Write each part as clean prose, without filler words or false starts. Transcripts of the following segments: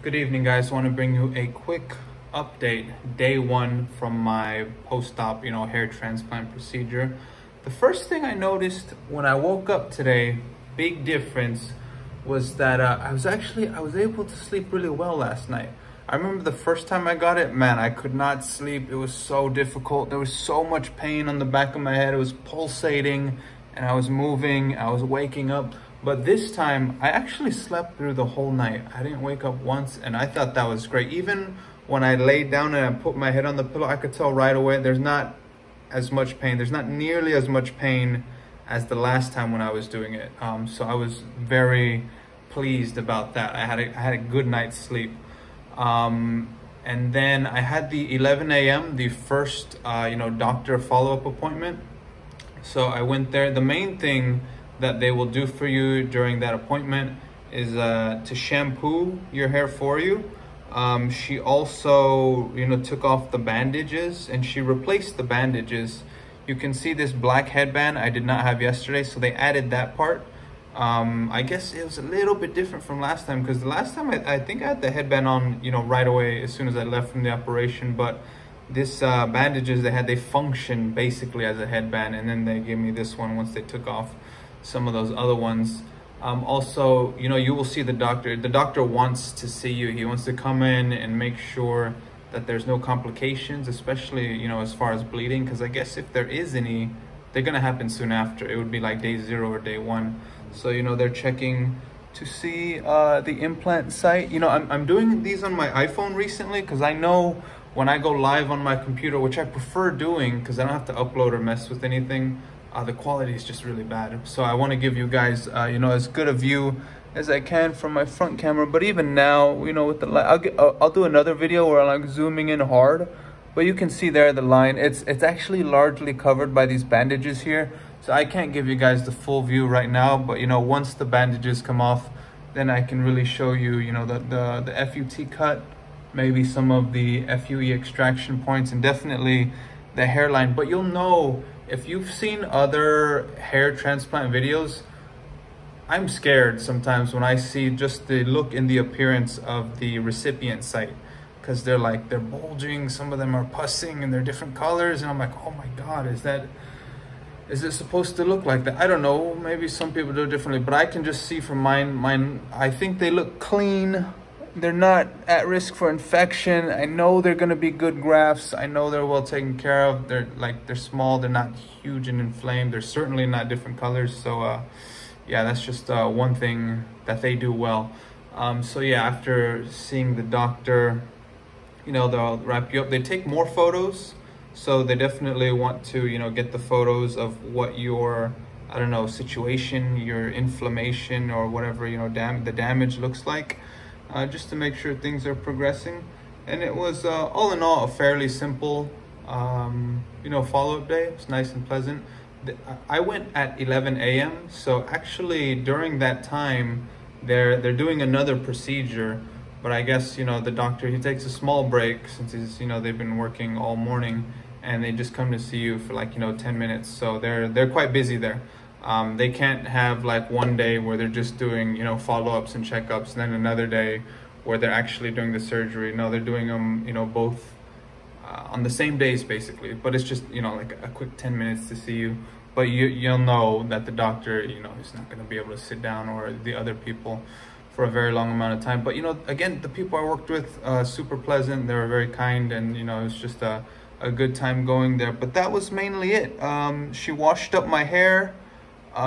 Good evening, guys. I want to bring you a quick update, day one from my post-op, hair transplant procedure. The first thing I noticed when I woke up today, big difference, was that I was able to sleep really well last night. I remember the first time I got it, man, I could not sleep. It was so difficult. There was so much pain on the back of my head. It was pulsating and I was moving, I was waking up. But this time, I actually slept through the whole night. I didn't wake up once, and I thought that was great. Even when I laid down and I put my head on the pillow, I could tell right away there's not as much pain. There's not nearly as much pain as the last time when I was doing it. So I was very pleased about that. I had a good night's sleep. And then I had the 11 a.m., the first, doctor follow-up appointment. So I went there. The main thing that they will do for you during that appointment is to shampoo your hair for you. She also, took off the bandages and she replaced the bandages. You can see this black headband I did not have yesterday, so they added that part. I guess it was a little bit different from last time because the last time I think I had the headband on, right away as soon as I left from the operation, but this bandages they function basically as a headband, and then they gave me this one once they took off some of those other ones. Also, you will see the doctor. The doctor wants to see you. He wants to come in and make sure that there's no complications, especially, as far as bleeding, because I guess if there is any, they're gonna happen soon after. It would be like day 0 or day 1. So, they're checking to see the implant site. I'm doing these on my iPhone recently because I know when I go live on my computer, which I prefer doing because I don't have to upload or mess with anything, the quality is just really bad. So I want to give you guys, as good a view as I can from my front camera. But even now, with the light, I'll do another video where I'm like zooming in hard. But you can see there the line. It's actually largely covered by these bandages here. So I can't give you guys the full view right now. But once the bandages come off, then I can really show you, the FUT cut, maybe some of the FUE extraction points, and definitely the hairline. But you'll know, if you've seen other hair transplant videos, I'm scared sometimes when I see just the look and the appearance of the recipient site, because they're bulging, some of them are pussing and they're different colors, and I'm like, oh my God, is it supposed to look like that? I don't know, maybe some people do it differently, but I can just see from mine, I think they look clean. They're not at risk for infection. I know they're gonna be good grafts. I know they're well taken care of. They're small, they're not huge and inflamed. They're certainly not different colors. So yeah, that's just one thing that they do well. So yeah, after seeing the doctor, they'll wrap you up. They take more photos. So they definitely want to, get the photos of what your, I don't know, situation, your inflammation or whatever, the damage looks like. Just to make sure things are progressing. And it was all in all a fairly simple follow-up day. It's nice and pleasant. I went at 11 a.m. so actually during that time they're doing another procedure, but I guess the doctor, he takes a small break since he's they've been working all morning, and they just come to see you for 10 minutes. So they're quite busy there. They can't have one day where they're just doing, follow-ups and checkups, and then another day where they're actually doing the surgery. No, they're doing them, both on the same days basically. But it's just, like a quick 10 minutes to see you. But you'll know that the doctor, is not going to be able to sit down, or the other people, for a very long amount of time. But, again, the people I worked with, super pleasant. They were very kind, and, it was just a good time going there. But that was mainly it. She washed up my hair.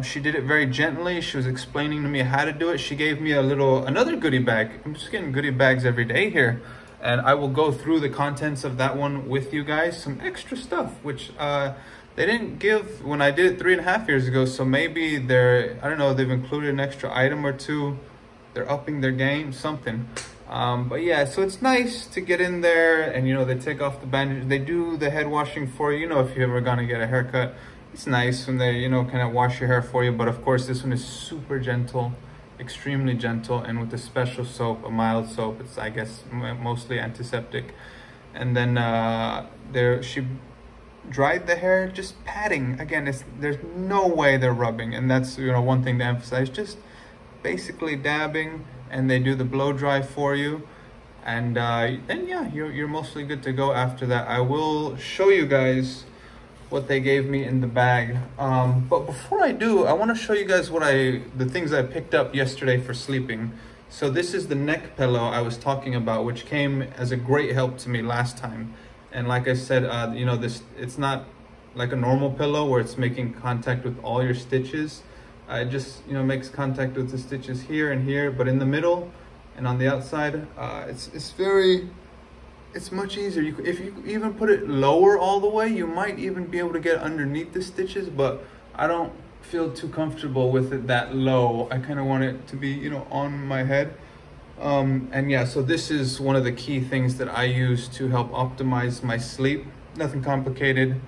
She did it very gently. She was explaining to me how to do it. She gave me another goodie bag. I'm just getting goodie bags every day here. And I will go through the contents of that one with you guys. Some extra stuff, which they didn't give when I did it 3.5 years ago. So maybe I don't know, they've included an extra item or two. They're upping their game, something. But yeah, so it's nice to get in there and, they take off the bandage. They do the head washing for you. If you're ever gonna get a haircut, it's nice when they, kind of wash your hair for you. But of course, this one is super gentle, extremely gentle, and with a special soap, a mild soap. It's, I guess, mostly antiseptic. And then she dried the hair, just patting. Again, there's no way they're rubbing, and that's one thing to emphasize. Just basically dabbing, and they do the blow dry for you. And then yeah, you're mostly good to go after that. I will show you guys what they gave me in the bag. But before I do, I want to show you guys the things I picked up yesterday for sleeping. So this is the neck pillow I was talking about, which came as a great help to me last time. And like I said, you know, it's not like a normal pillow where it's making contact with all your stitches. It just, you know, makes contact with the stitches here and here, but in the middle and on the outside, it's much easier. If you even put it lower all the way, you might even be able to get underneath the stitches, but I don't feel too comfortable with it that low. I kind of want it to be, you know, on my head. And yeah, so this is one of the key things that I use to help optimize my sleep. Nothing complicated.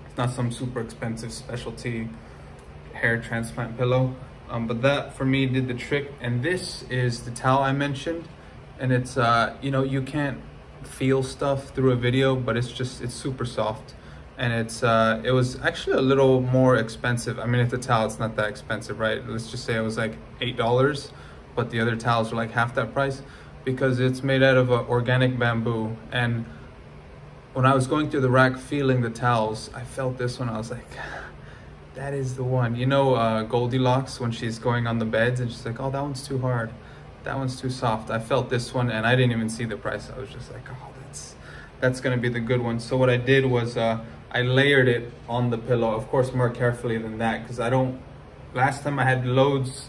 It's not some super expensive specialty hair transplant pillow. But that for me did the trick. And this is the towel I mentioned. And it's, you know, you can't feel stuff through a video, but it's super soft. And it was actually a little more expensive. I mean, if the towel, it's not that expensive, right? Let's just say it was like $8, but the other towels are like half that price because it's made out of organic bamboo. And when I was going through the rack feeling the towels, I felt this one. I was like, that is the one. You know, Goldilocks, when she's going on the beds and she's like, oh, that one's too hard. That one's too soft. I felt this one and I didn't even see the price. I was just like, oh, that's gonna be the good one. So what I did was I layered it on the pillow, of course, more carefully than that, because last time I had loads,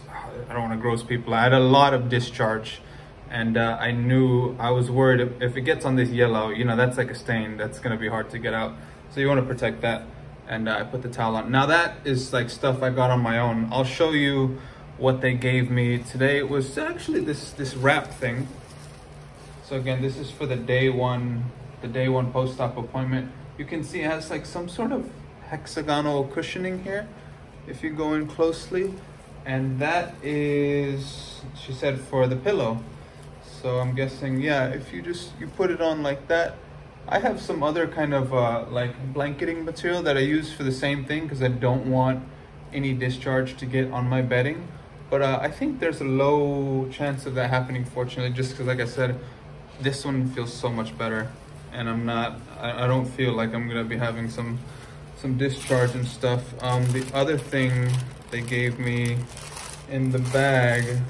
I don't want to gross people, I had a lot of discharge, and I was worried if it gets on this yellow, you know, that's like a stain, that's going to be hard to get out. So you want to protect that. And I put the towel on. Now that is like stuff I got on my own. I'll show you what they gave me today. It was actually this wrap thing. So again, this is for the day one post-op appointment. You can see it has like some sort of hexagonal cushioning here if you go in closely, and that is, she said, for the pillow. So I'm guessing, yeah, if you put it on like that. I have some other kind of like blanketing material that I use for the same thing because I don't want any discharge to get on my bedding, but I think there's a low chance of that happening, fortunately, just because, like I said, this one feels so much better. And I don't feel like I'm gonna be having some discharge and stuff. The other thing they gave me in the bag,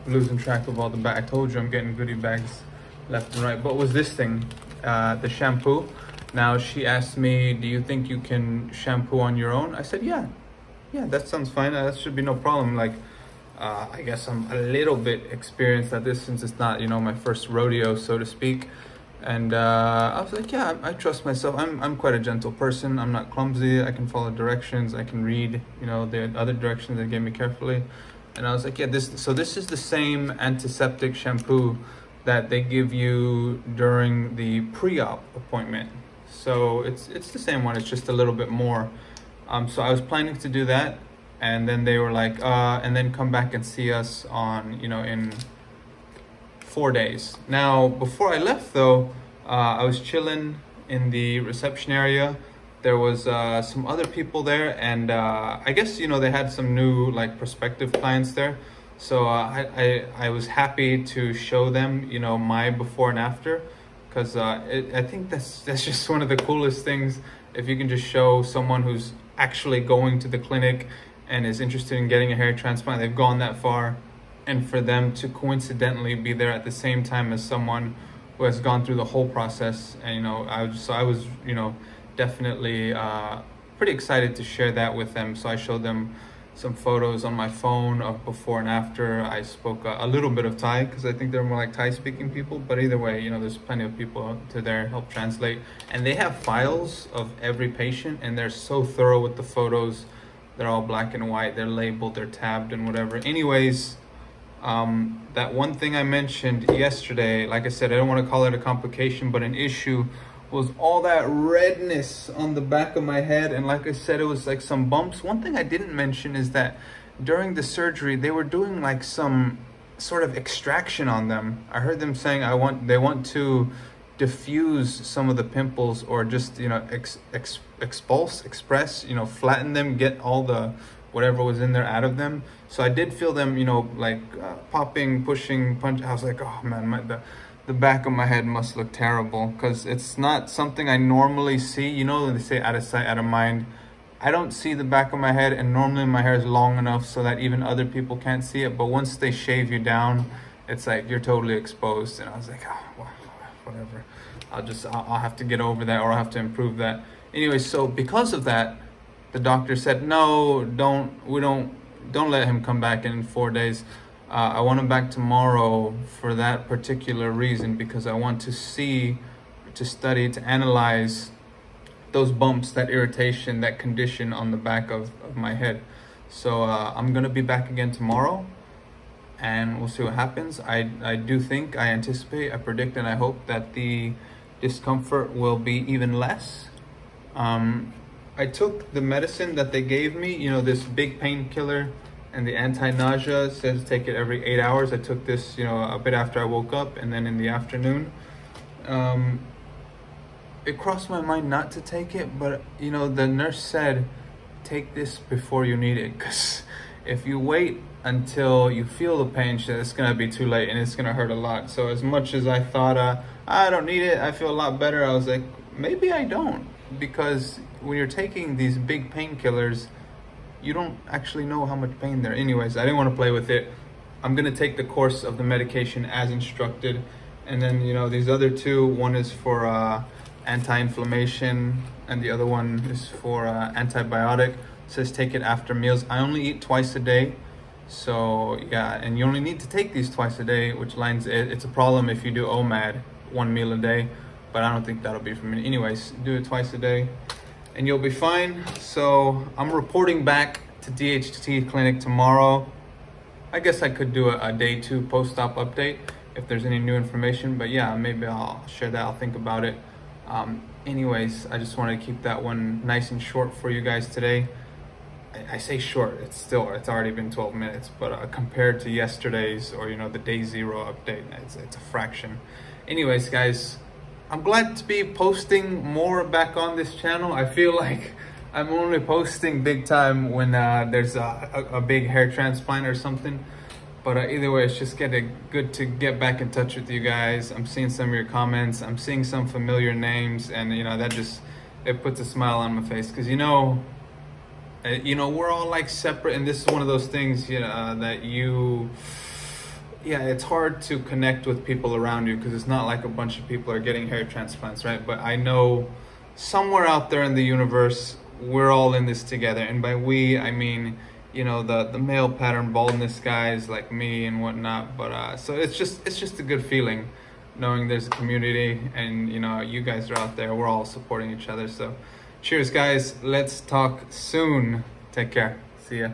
losing track of all the bag. I told you I'm getting goodie bags left and right. But was this thing, the shampoo. Now she asked me, do you think you can shampoo on your own? I said, yeah, that sounds fine. That should be no problem. Like, I guess I'm a little bit experienced at this since it's not, you know, my first rodeo, so to speak. And I was like, yeah, I trust myself. I'm quite a gentle person. I'm not clumsy. I can follow directions. I can read, you know, the other directions they gave me carefully. And I was like, yeah, this is the same antiseptic shampoo that they give you during the pre-op appointment. So it's the same one. It's just a little bit more. So I was planning to do that, and then they were like, and then come back and see us on, you know, in 4 days. Now, before I left though, I was chilling in the reception area. There was some other people there, and I guess, you know, they had some new like prospective clients there. So I was happy to show them, you know, my before and after, because I think that's just one of the coolest things, if you can just show someone who's actually going to the clinic and is interested in getting a hair transplant, they've gone that far, and for them to coincidentally be there at the same time as someone who has gone through the whole process. And, you know, I was, you know, definitely pretty excited to share that with them. So I showed them some photos on my phone of before and after. I spoke a little bit of Thai because I think they're more like Thai speaking people, but either way, you know, there's plenty of people to there help translate, and they have files of every patient, and they're so thorough with the photos. They're all black and white, they're labeled, they're tabbed and whatever. Anyways, that one thing I mentioned yesterday, like I said, I don't want to call it a complication, but an issue, was all that redness on the back of my head. And like I said, it was like some bumps. One thing I didn't mention is that during the surgery, they were doing like some sort of extraction on them. I heard them saying they want to diffuse some of the pimples, or just, you know, express, you know, flatten them, get all the whatever was in there out of them. So I did feel them, you know, like popping, pushing, punch. I was like, oh man, the back of my head must look terrible, because it's not something I normally see. You know, they say out of sight, out of mind. I don't see the back of my head, and normally my hair is long enough so that even other people can't see it. But once they shave you down, it's like you're totally exposed. And I was like, oh, well, whatever. I'll have to get over that, or I'll have to improve that. Anyway, so because of that, the doctor said, no, don't let him come back in 4 days. I want him back tomorrow for that particular reason, because I want to see, to study, to analyze those bumps, that irritation, that condition on the back of my head. So I'm gonna be back again tomorrow, and we'll see what happens. I do think, I anticipate, I predict, and I hope that the discomfort will be even less. I took the medicine that they gave me, you know, this big painkiller and the anti-nausea, says take it every 8 hours. I took this, you know, a bit after I woke up, and then in the afternoon. It crossed my mind not to take it, but you know, the nurse said, take this before you need it, because if you wait until you feel the pain, it's gonna be too late and it's gonna hurt a lot. So as much as I thought, I don't need it, I feel a lot better, I was like, maybe I don't, because when you're taking these big painkillers, you don't actually know how much pain there. Anyways, I didn't want to play with it. I'm gonna take the course of the medication as instructed, and then, you know, these other two, one is for anti-inflammation and the other one is for antibiotic. It says take it after meals. I only eat twice a day, so yeah, and you only need to take these twice a day, which lines it's a problem if you do OMAD, 1 meal a day, but I don't think that'll be for me. Anyways, do it twice a day and you'll be fine. So I'm reporting back to DHT Clinic tomorrow. I guess I could do a day 2 post-op update if there's any new information, but yeah, maybe I'll share that, I'll think about it. Anyways, I just wanted to keep that one nice and short for you guys today. I say short, it's already been 12 minutes, but compared to yesterday's, or you know, the day 0 update, it's a fraction. Anyways, guys, I'm glad to be posting more back on this channel. I feel like I'm only posting big time when there's a big hair transplant or something. But either way, it's just good to get back in touch with you guys. I'm seeing some of your comments. I'm seeing some familiar names, and you know, that just, it puts a smile on my face, because you know, we're all like separate, and this is one of those things, you know, that it's hard to connect with people around you, because it's not like a bunch of people are getting hair transplants, right? But I know somewhere out there in the universe, we're all in this together, and by we, I mean, you know, the male pattern baldness guys like me and whatnot. But so it's just a good feeling knowing there's a community, and you know, you guys are out there, we're all supporting each other. So cheers guys, let's talk soon. Take care, see ya.